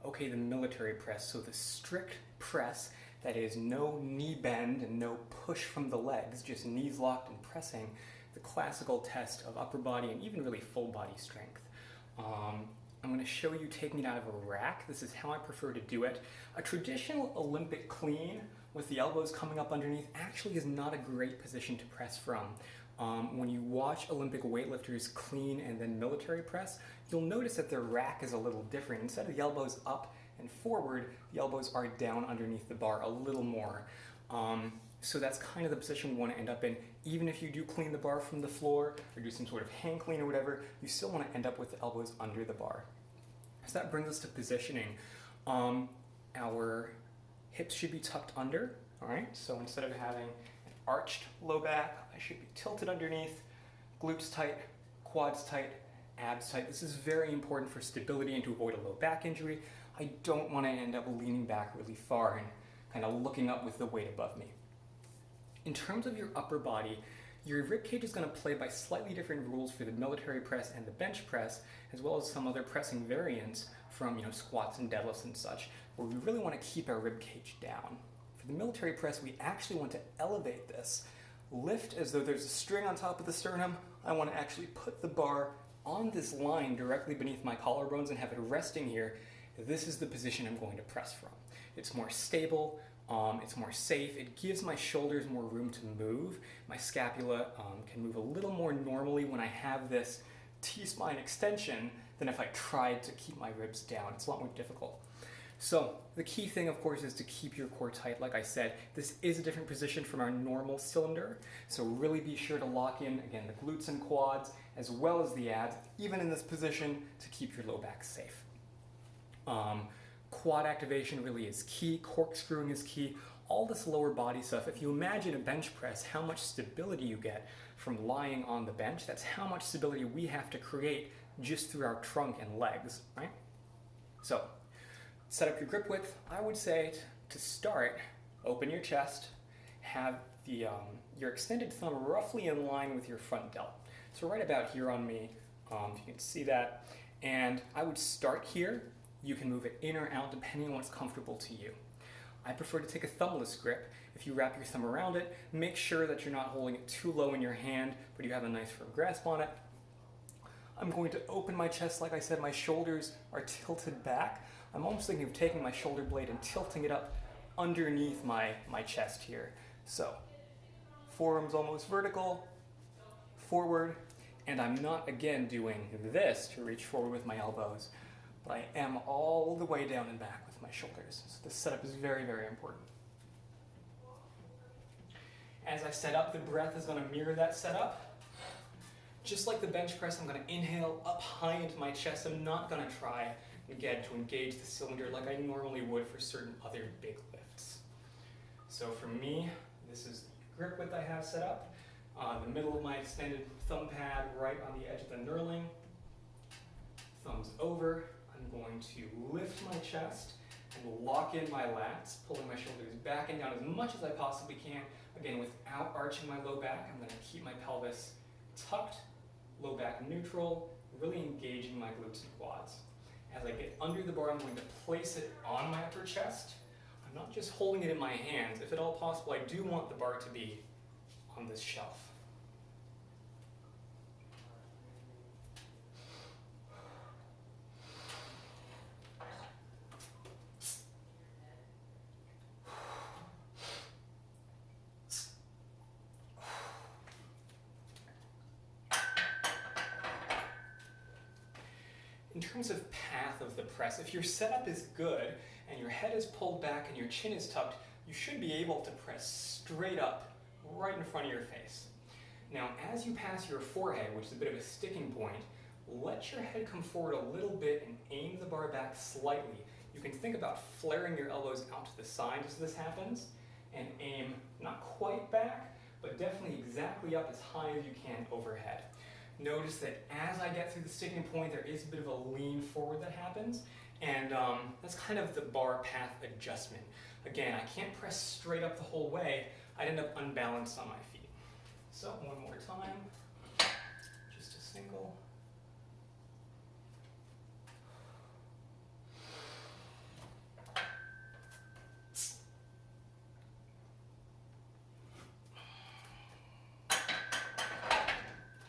Okay, the military press, so the strict press that is no knee bend and no push from the legs, just knees locked and pressing, the classical test of upper body and even really full body strength. I'm going to show you taking it out of a rack. This is how I prefer to do it. A traditional Olympic clean with the elbows coming up underneath actually is not a great position to press from. When you watch Olympic weightlifters clean and then military press, you'll notice that their rack is a little different. Instead of the elbows up and forward, the elbows are down underneath the bar a little more. So that's kind of the position we want to end up in. Even if you do clean the bar from the floor or do some sort of hand clean or whatever, you still want to end up with the elbows under the bar. So that brings us to positioning. Our hips should be tucked under, all right? So instead of having an arched low back, I should be tilted underneath, glutes tight, quads tight, abs tight. This is very important for stability and to avoid a low back injury. I don't want to end up leaning back really far and kind of looking up with the weight above me. In terms of your upper body, your rib cage is going to play by slightly different rules for the military press and the bench press, as well as some other pressing variants from squats and deadlifts and such, where we really want to keep our rib cage down. For the military press, we actually want to elevate this. Lift as though there's a string on top of the sternum. I want to actually put the bar on this line directly beneath my collarbones and have it resting here. This is the position I'm going to press from. It's more stable. It's more safe. It gives my shoulders more room to move. My scapula can move a little more normally when I have this T-spine extension than if I tried to keep my ribs down. It's a lot more difficult. So the key thing, of course, is to keep your core tight. Like I said, this is a different position from our normal cylinder. So really be sure to lock in, again, the glutes and quads, as well as the abs, even in this position, to keep your low back safe. Quad activation really is key, corkscrewing is key, all this lower body stuff. If you imagine a bench press, how much stability you get from lying on the bench, that's how much stability we have to create just through our trunk and legs, right? So, set up your grip width. I would say to start, open your chest, have your extended thumb roughly in line with your front delt. So right about here on me, if you can see that, and I would start here. You can move it in or out depending on what's comfortable to you. I prefer to take a thumbless grip. If you wrap your thumb around it, make sure that you're not holding it too low in your hand, but you have a nice firm grasp on it. I'm going to open my chest. Like I said, my shoulders are tilted back. I'm almost thinking of taking my shoulder blade and tilting it up underneath my chest here. So, forearms almost vertical, forward, and I'm not, again, doing this to reach forward with my elbows. I am all the way down and back with my shoulders. So this setup is very, very important. As I set up, the breath is going to mirror that setup. Just like the bench press, I'm going to inhale up high into my chest. I'm not going to try, again, to engage the cylinder like I normally would for certain other big lifts. So for me, this is the grip width I have set up. The middle of my extended thumb pad right on the edge of the knurling. Thumbs over. I'm going to lift my chest and lock in my lats, pulling my shoulders back and down as much as I possibly can. Again, without arching my low back, I'm going to keep my pelvis tucked, low back neutral, really engaging my glutes and quads. As I get under the bar, I'm going to place it on my upper chest. I'm not just holding it in my hands. If at all possible, I do want the bar to be on this shelf. In terms of path of the press, if your setup is good and your head is pulled back and your chin is tucked, you should be able to press straight up right in front of your face. Now, as you pass your forehead, which is a bit of a sticking point, let your head come forward a little bit and aim the bar back slightly. You can think about flaring your elbows out to the side as this happens and aim not quite back, but definitely exactly up as high as you can overhead. Notice that as I get through the sticking point, there is a bit of a lean forward that happens, and that's kind of the bar path adjustment. Again, I can't press straight up the whole way. I'd end up unbalanced on my feet. So one more time, just a single.